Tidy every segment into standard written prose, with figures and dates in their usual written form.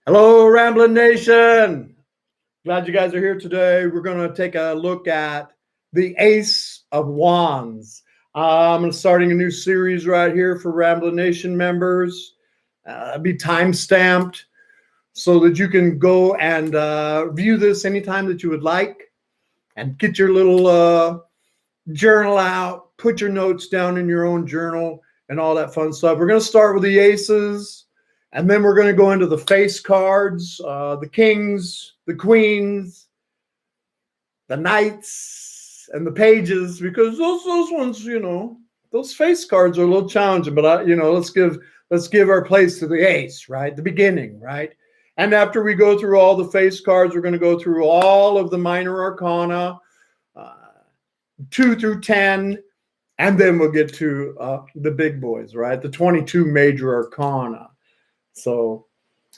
Hello, Ramblin Nation. Glad you guys are here today. We're going to take a look at the Ace of Wands. I'm starting a new series right here for Ramblin Nation members. Be time stamped so that you can go and view this anytime that you would like and get your little journal out, put your notes down in your own journal and all that fun stuff. We're going to start with the aces. And then we're going to go into the face cards, the kings, the queens, the knights, and the pages, because those ones, those face cards are a little challenging. But let's give our place to the ace, right? The beginning, right? And after we go through all the face cards, we're going to go through all of the minor arcana, 2 through 10, and then we'll get to the big boys, right? The 22 major arcana. So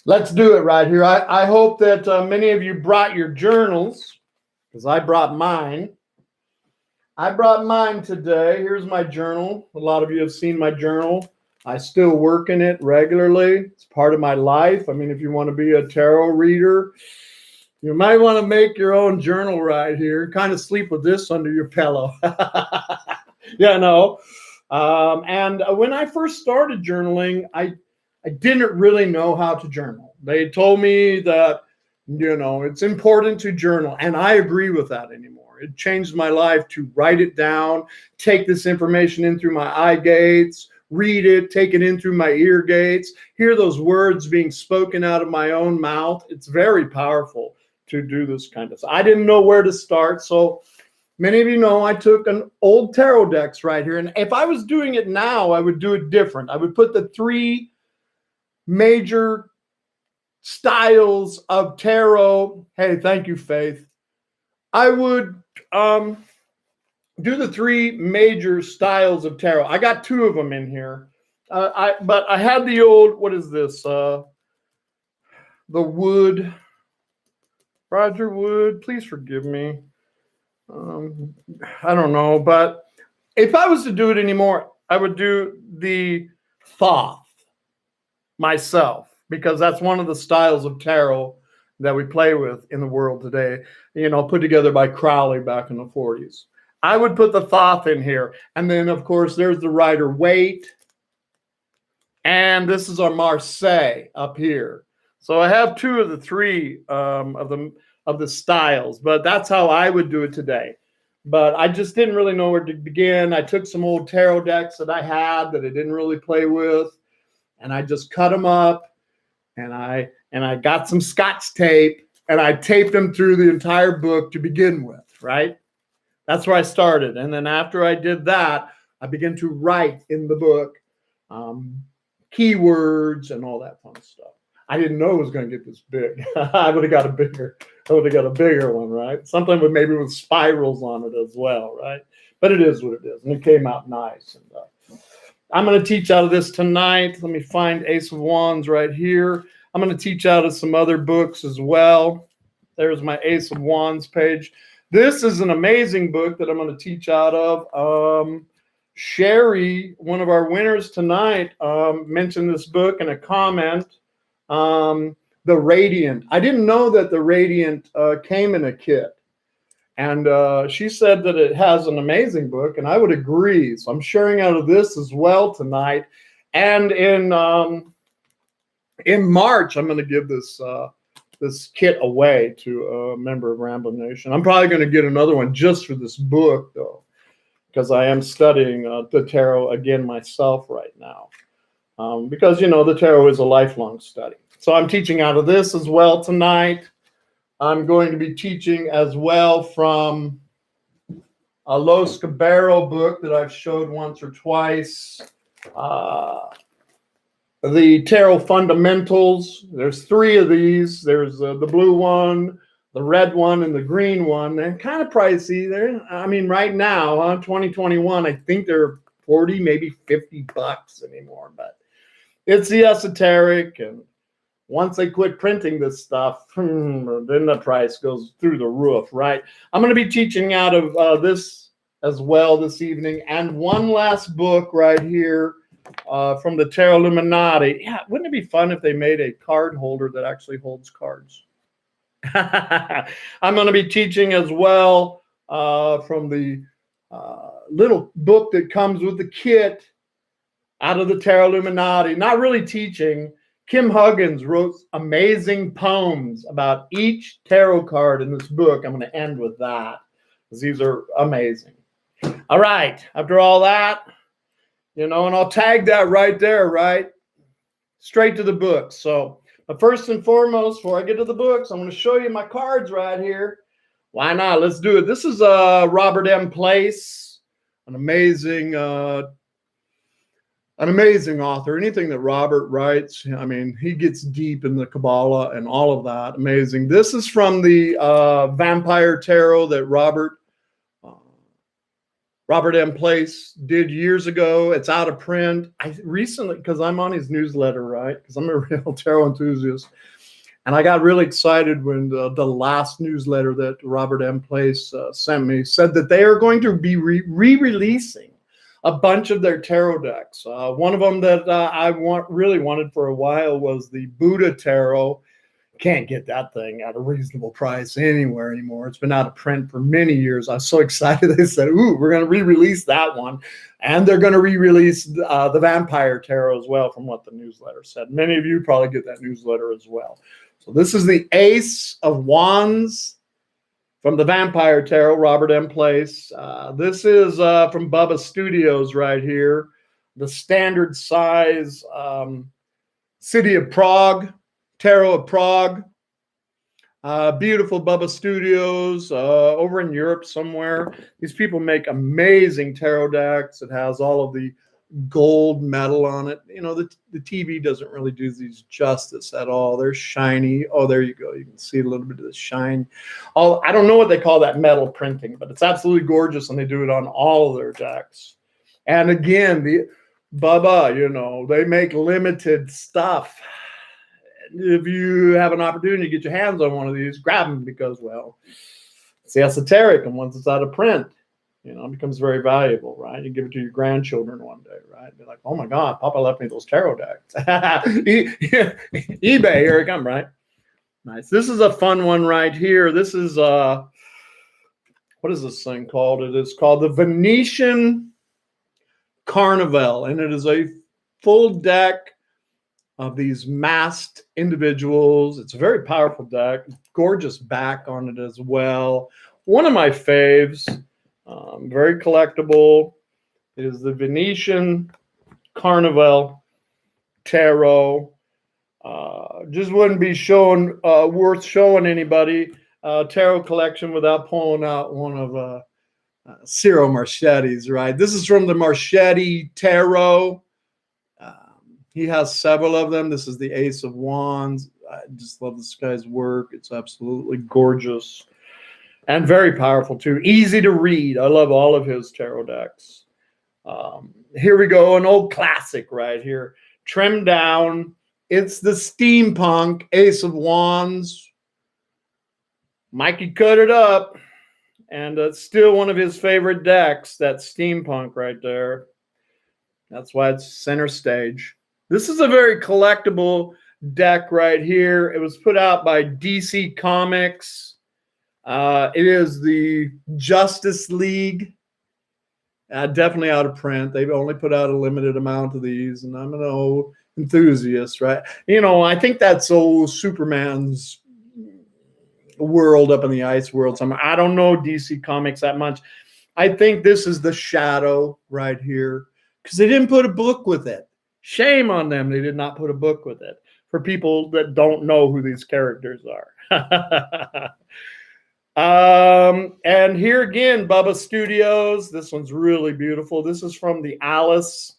let's do it right here. I hope that many of you brought your journals, because I brought mine. I brought mine today. Here's my journal. A lot of you have seen my journal. I still work in it regularly. It's part of my life. I mean, if you want to be a tarot reader, you might want to make your own journal right here. Kind of sleep with this under your pillow. Yeah, no. And when I first started journaling, I didn't really know how to journal. They told me that, it's important to journal. And I agree with that anymore. It changed my life to write it down, take this information in through my eye gates, read it, take it in through my ear gates, hear those words being spoken out of my own mouth. It's very powerful to do this kind of stuff. I didn't know where to start. So many of you know I took an old tarot decks right here. And if I was doing it now, I would do it different. I would put the 3 major styles of tarot. Hey, thank you, Faith. I would do the 3 major styles of tarot. I got 2 of them in here. But I had the old, what is this? The Wood. Roger Wood, please forgive me. I don't know. But if I was to do it anymore, I would do the Thoth myself, because that's one of the styles of tarot that we play with in the world today, put together by Crowley back in the 40s. I would put the Thoth in here. And then, of course, there's the Rider Waite. And this is our Marseille up here. So I have 2 of the 3 of the styles, but that's how I would do it today. But I just didn't really know where to begin. I took some old tarot decks that I had that I didn't really play with, and I just cut them up, and I got some Scotch tape, and I taped them through the entire book to begin with, right? That's where I started. And then after I did that, I began to write in the book keywords and all that fun stuff. I didn't know it was going to get this big. I would have got a bigger one, right? Something maybe with spirals on it as well, right? But it is what it is, and it came out nice. And I'm going to teach out of this tonight. Let me find Ace of Wands right here. I'm going to teach out of some other books as well. There's my Ace of Wands page. This is an amazing book that I'm going to teach out of. Sherry, one of our winners tonight, mentioned this book in a comment. The Radiant. I didn't know that the Radiant came in a kit. And she said that it has an amazing book, and I would agree. So I'm sharing out of this as well tonight. And in March, I'm going to give this kit away to a member of Ramblin Nation. I'm probably going to get another one just for this book, though, because I am studying the tarot again myself right now. Because, the tarot is a lifelong study. So I'm teaching out of this as well tonight. I'm going to be teaching as well from a Los Cabero book that I've showed once or twice. The Tarot Fundamentals. There's 3 of these. There's the blue one, the red one, and the green one. They're kind of pricey. Right now, 2021, I think they're 40, maybe $50 anymore. But it's the esoteric, and once they quit printing this stuff, then the price goes through the roof, right? I'm going to be teaching out of this as well this evening. And one last book right here from the Tarot Illuminati. Yeah, wouldn't it be fun if they made a card holder that actually holds cards? I'm going to be teaching as well from the little book that comes with the kit out of the Tarot Illuminati. Not really teaching. Kim Huggins wrote amazing poems about each tarot card in this book. I'm going to end with that because these are amazing. All right. After all that, and I'll tag that right there, right? Straight to the book. So, but first and foremost, before I get to the books, I'm going to show you my cards right here. Why not? Let's do it. This is Robert M. Place, an amazing author. Anything that Robert writes, I mean, he gets deep in the Kabbalah and all of that. Amazing. This is from the Vampire Tarot that Robert M. Place did years ago. It's out of print. I recently, because I'm on his newsletter, right? Because I'm a real tarot enthusiast. And I got really excited when the last newsletter that Robert M. Place sent me said that they are going to be re-releasing a bunch of their tarot decks. One of them that I really wanted for a while was the Buddha Tarot. Can't get that thing at a reasonable price anywhere anymore. It's been out of print for many years. I was so excited. They said, ooh, we're going to re-release that one. And they're going to re-release the Vampire Tarot as well, from what the newsletter said. Many of you probably get that newsletter as well. So this is the Ace of Wands from the Vampire Tarot, Robert M. Place. This is from Bubba Studios right here. The standard size City of Prague, Tarot of Prague. Beautiful Bubba Studios over in Europe somewhere. These people make amazing tarot decks. It has all of the gold metal on it. The TV doesn't really do these justice at all. They're shiny. Oh, there you go. You can see a little bit of the shine. I don't know what they call that metal printing, but it's absolutely gorgeous, and they do it on all of their decks. And again, the Bubba, they make limited stuff. If you have an opportunity to get your hands on one of these, grab them, because, well, it's esoteric, and once it's out of print, it becomes very valuable, right? You give it to your grandchildren one day, right? They're like, oh my God, Papa left me those tarot decks. eBay, here it comes, right? Nice. This is a fun one right here. This is, what is this thing called? It is called the Venetian Carnival, and it is a full deck of these masked individuals. It's a very powerful deck. Gorgeous back on it as well. One of my faves, very collectible, is the Venetian Carnival Tarot. Just wouldn't be worth showing anybody tarot collection without pulling out one of Ciro Marchetti's, right? This is from the Marchetti Tarot. He has several of them. This is the Ace of Wands. I just love this guy's work. It's absolutely gorgeous and very powerful too. Easy to read. I love all of his tarot decks. Here we go. An old classic right here. Trimmed down. It's the steampunk Ace of Wands. Mikey cut it up. And it's still one of his favorite decks. That steampunk right there. That's why it's center stage. This is a very collectible deck right here. It was put out by DC Comics. It is the Justice League. Definitely out of print. They've only put out a limited amount of these, and I'm an old enthusiast, right? I think that's old Superman's world up in the ice world somewhere. I don't know DC Comics that much. I think this is the Shadow right here, because they didn't put a book with it. Shame on them. They did not put a book with it for people that don't know who these characters are. And here again, Bubba Studios. This one's really beautiful. This is from the Alice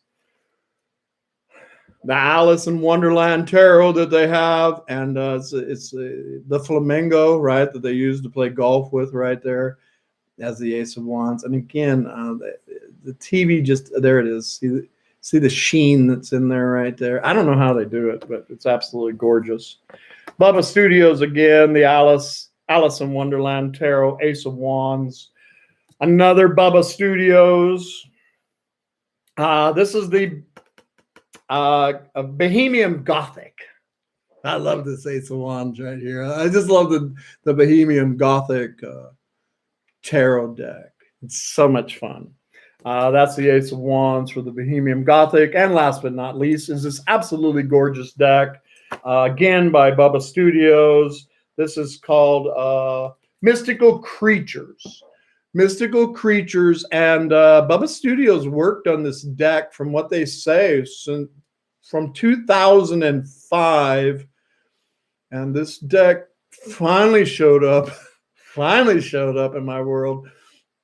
in Wonderland Tarot that they have. And it's the flamingo, right, that they use to play golf with right there as the Ace of Wands. And again, the TV just, there it is. See the sheen that's in there right there. I don't know how they do it, but it's absolutely gorgeous. Bubba Studios again, the Alice in Wonderland Tarot, Ace of Wands. Another Bubba Studios. This is the a Bohemian Gothic. I love this Ace of Wands right here. I just love the Bohemian Gothic tarot deck. It's so much fun. That's the Ace of Wands for the Bohemian Gothic. And last but not least is this absolutely gorgeous deck, again by Bubba Studios. This is called Mystical Creatures. Mystical Creatures. And Bubba Studios worked on this deck, from what they say, from 2005. And this deck finally showed up in my world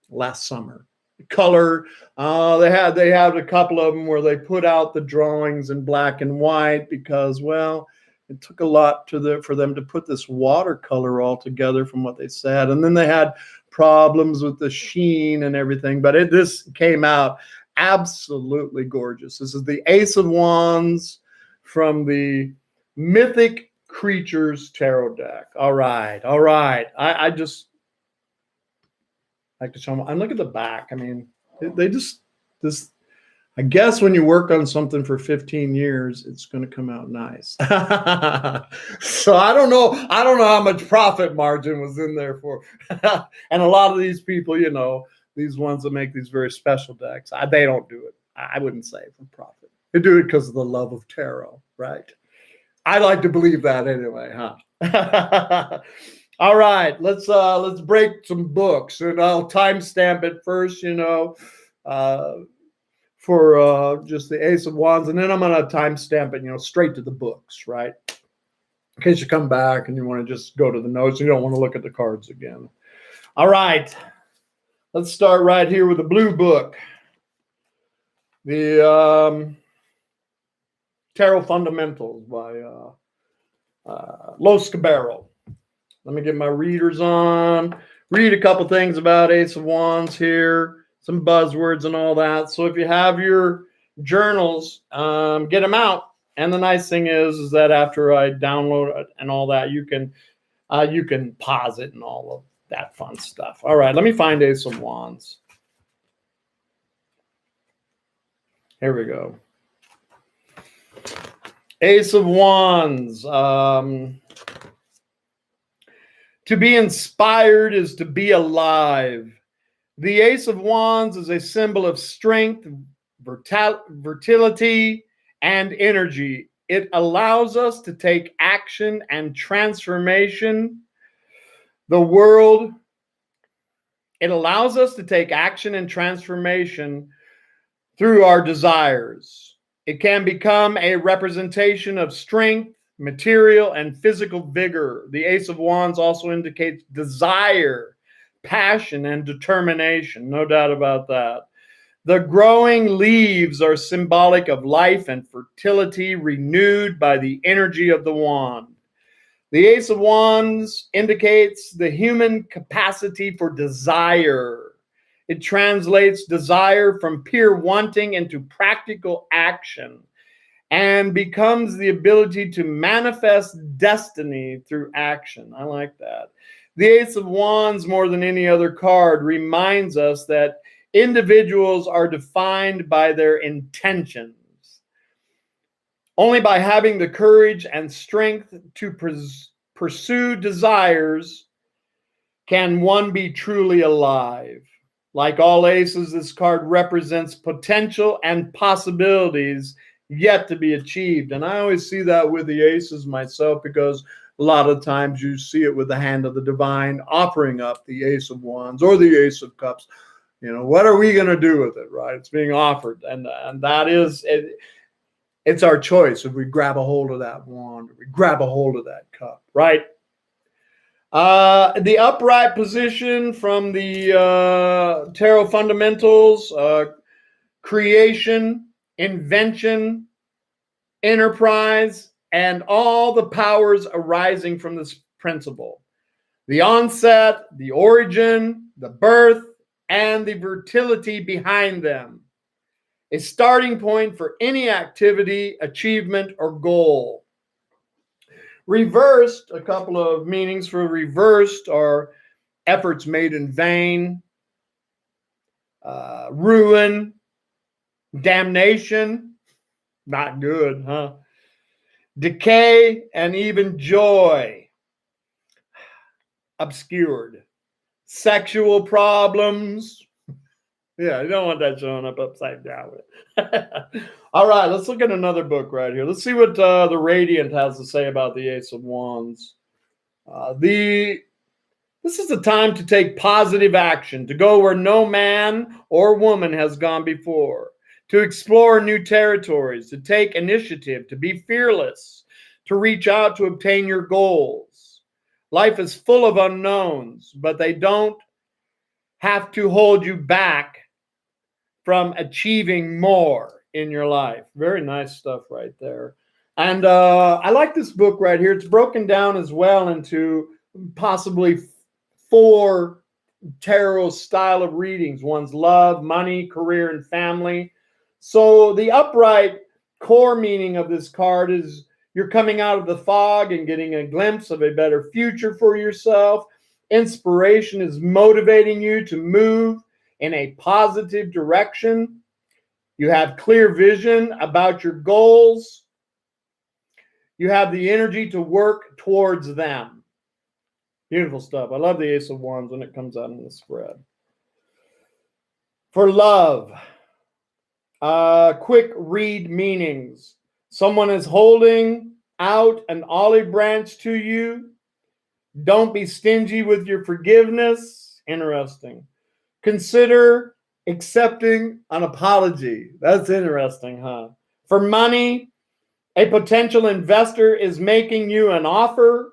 last summer. Color, they had a couple of them where they put out the drawings in black and white because, well, it took a lot for them to put this watercolor all together, from what they said. And then they had problems with the sheen and everything, but this came out absolutely gorgeous. This is the Ace of Wands from the Mythic Creatures tarot deck. All right. I just like to show them. And look at the back. I mean, they just this. I guess when you work on something for 15 years, it's going to come out nice. So I don't know how much profit margin was in there for. And a lot of these people, these ones that make these very special decks, they don't do it. I wouldn't say for profit. They do it because of the love of tarot, right? I like to believe that anyway, huh? All right, let's break some books, and I'll timestamp it first, for just the Ace of Wands, and then I'm gonna timestamp it, straight to the books, right? In case you come back and you want to just go to the notes, and you don't want to look at the cards again. All right, let's start right here with the blue book, the Tarot Fundamentals by Los Cabero. Let me get my readers on. Read a couple things about Ace of Wands here, some buzzwords and all that. So if you have your journals, get them out. And the nice thing is that after I download it and all that, you can pause it and all of that fun stuff. All right, let me find Ace of Wands. Here we go. Ace of Wands. To be inspired is to be alive. The Ace of Wands is a symbol of strength, vitality, and energy. It allows us to take action and transformation. It allows us to take action and transformation through our desires. It can become a representation of strength, material, and physical vigor. The Ace of Wands also indicates desire, passion, and determination. No doubt about that. The growing leaves are symbolic of life and fertility, renewed by the energy of the wand. The Ace of Wands indicates the human capacity for desire. It translates desire from pure wanting into practical action and becomes the ability to manifest destiny through action. I like that. The Ace of Wands, more than any other card, reminds us that individuals are defined by their intentions. Only by having the courage and strength to pursue desires can one be truly alive. Like all aces, this card represents potential and possibilities yet to be achieved. And I always see that with the aces myself, because a lot of times you see it with the hand of the divine offering up the Ace of Wands or the Ace of Cups. What are we going to do with it, right? It's being offered. And that is it. It's our choice if we grab a hold of that wand, or we grab a hold of that cup, right? The upright position from the Tarot Fundamentals, creation, invention, enterprise, and all the powers arising from this principle. The onset, the origin, the birth, and the fertility behind them. A starting point for any activity, achievement, or goal. Reversed, a couple of meanings for reversed are efforts made in vain, ruin, damnation, Not good, huh? Decay and even joy. Obscured. Sexual problems. Yeah, you don't want that showing up upside down. All right, let's look at another book right here. Let's see what the Radiant has to say about the Ace of Wands. This is the time to take positive action, to go where no man or woman has gone before, to explore new territories, to take initiative, to be fearless, to reach out to obtain your goals. Life is full of unknowns, but they don't have to hold you back from achieving more in your life. Very nice stuff right there. And I like this book right here. It's broken down as well into possibly 4 tarot style of readings. One's love, money, career, and family. So the upright core meaning of this card is you're coming out of the fog and getting a glimpse of a better future for yourself. Inspiration is motivating you to move in a positive direction. You have clear vision about your goals. You have the energy to work towards them. Beautiful stuff. I love the Ace of Wands when it comes out in the spread. For love, quick read meanings. Someone is holding out an olive branch to you. Don't be stingy with your forgiveness. Interesting. Consider accepting an apology. That's interesting, huh? For money, a potential investor is making you an offer.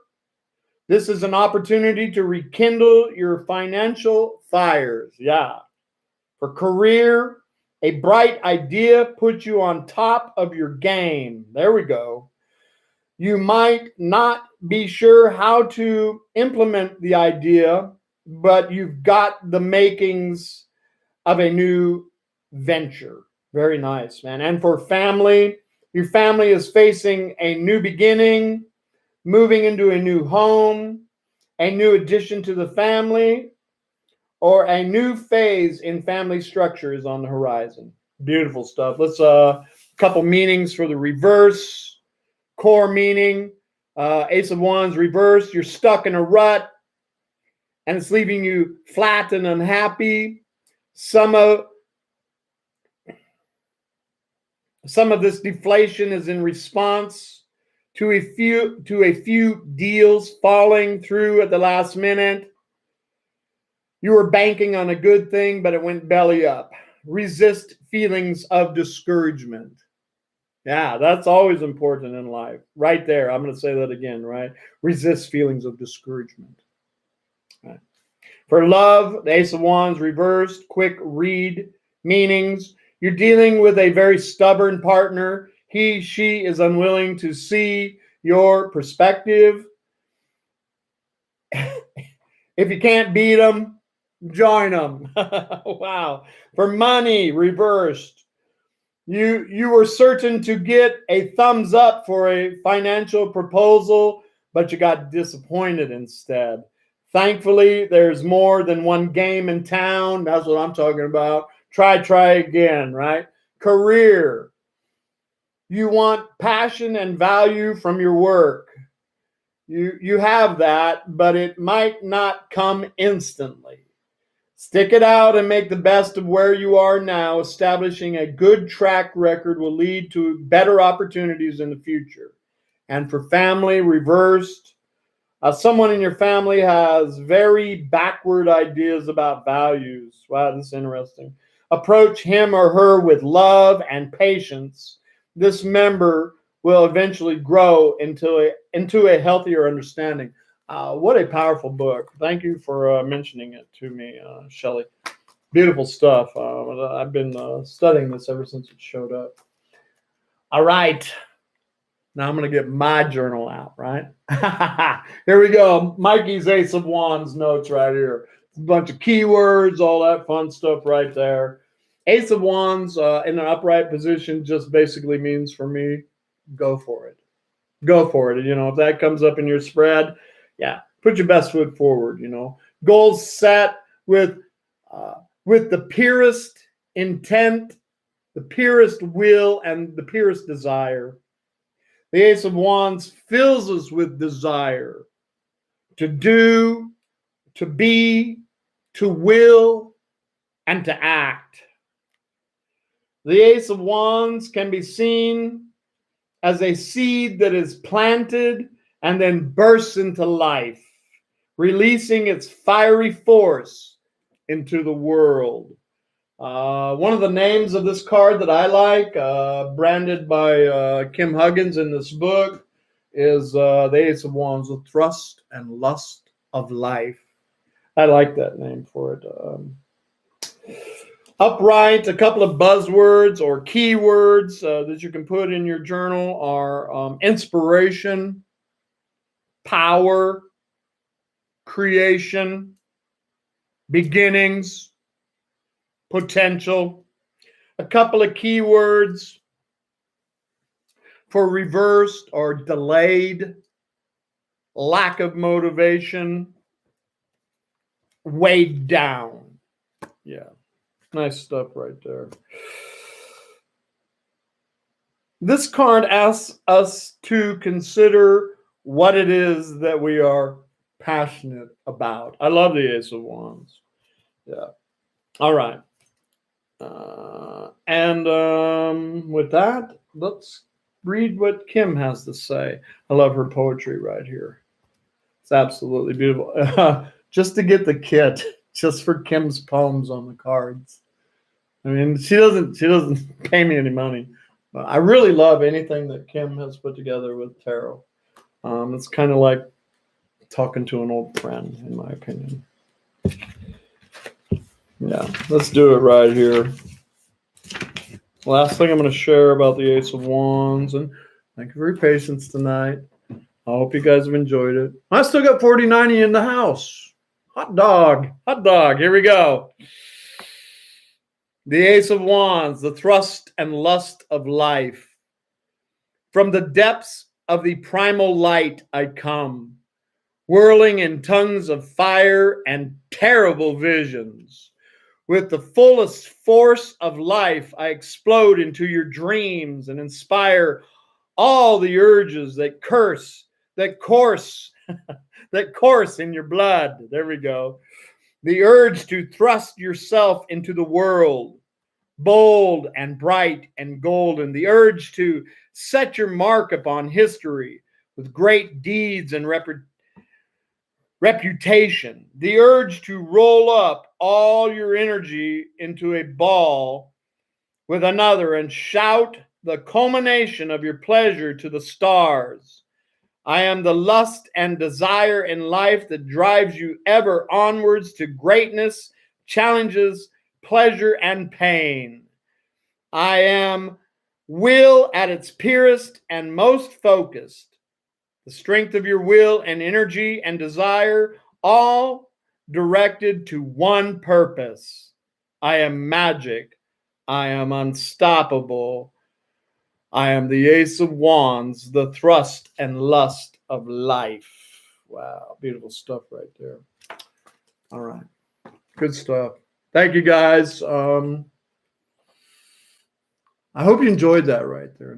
This is an opportunity to rekindle your financial fires. Yeah. For career, a bright idea puts you on top of your game. There we go. You might not be sure how to implement the idea, but you've got the makings of a new venture. Very nice, man. And for family, your family is facing a new beginning, moving into a new home, a new addition to the family, or a new phase in family structure is on the horizon. Beautiful stuff. Let's couple meanings for the reverse. Core meaning, Ace of Wands reversed. You're stuck in a rut, and it's leaving you flat and unhappy. Some of this deflation is in response to a few deals falling through at the last minute. You were banking on a good thing, but it went belly up. Resist feelings of discouragement. Yeah, that's always important in life. Right there. I'm going to say that again, right? Resist feelings of discouragement. Right. For love, the Ace of Wands reversed, quick read meanings. You're dealing with a very stubborn partner. He, she is unwilling to see your perspective. If you can't beat them, join them. Wow. For money, reversed. You were certain to get a thumbs up for a financial proposal, but you got disappointed instead. Thankfully, there's more than one game in town. That's what I'm talking about. Try again, right? Career. You want passion and value from your work. You have that, but it might not come instantly. Stick it out and make the best of where you are now. Establishing a good track record will lead to better opportunities in the future. And for family, reversed. Someone in your family has very backward ideas about values. Wow, this is interesting. Approach him or her with love and patience. This member will eventually grow into a healthier understanding. What a powerful book. Thank you for mentioning it to me, Shelley. Beautiful stuff. I've been studying this ever since it showed up. All right. Now I'm going to get my journal out, right? Here we go. Mikey's Ace of Wands notes right here. A bunch of keywords, all that fun stuff right there. Ace of Wands in an upright position just basically means for me, go for it. Go for it. You know, if that comes up in your spread, yeah, put your best foot forward, you know. Goals set with the purest intent the purest will and the purest desire. The Ace of Wands fills us with desire to do, to be, to will, and to act. The Ace of Wands can be seen as a seed that is planted and then bursts into life, releasing its fiery force into the world. One of the names of this card that I like, branded by Kim Huggins in this book, is the Ace of Wands, the thrust and lust of life. I like that name for it. Upright, a couple of buzzwords or keywords that you can put in your journal are inspiration, power, creation, beginnings, potential. A couple of keywords for reversed or delayed, lack of motivation, weighed down. Yeah, nice stuff right there. This card asks us to consider what it is that we are passionate about. I love the Ace of Wands. Yeah. All right. With that, let's read what Kim has to say. I love her poetry right here. It's absolutely beautiful. Just to get the kit, just for Kim's poems on the cards. I mean, she doesn't pay me any money. But I really love anything that Kim has put together with tarot. It's kind of like talking to an old friend, in my opinion. Yeah, let's do it right here. Last thing I'm going to share about the Ace of Wands, and thank you for your patience tonight. I hope you guys have enjoyed it. I still got 4090 in the house. Hot dog. Here we go. The Ace of Wands, the thrust and lust of life. From the depths of the primal light I come, whirling in tongues of fire and terrible visions. With the fullest force of life, I explode into your dreams and inspire all the urges that course in your blood. There we go. The urge to thrust yourself into the world, bold and bright and golden. The urge to set your mark upon history with great deeds and reputation. The urge to roll up all your energy into a ball with another and shout the culmination of your pleasure to the stars. I am the lust and desire in life that drives you ever onwards to greatness, challenges, pleasure, and pain. I am will at its purest and most focused. The strength of your will and energy and desire, all directed to one purpose. I am magic. I am unstoppable. I am the Ace of Wands, the thrust and lust of life. Wow, beautiful stuff right there. All right, good stuff. Thank you, guys. I hope you enjoyed that right there.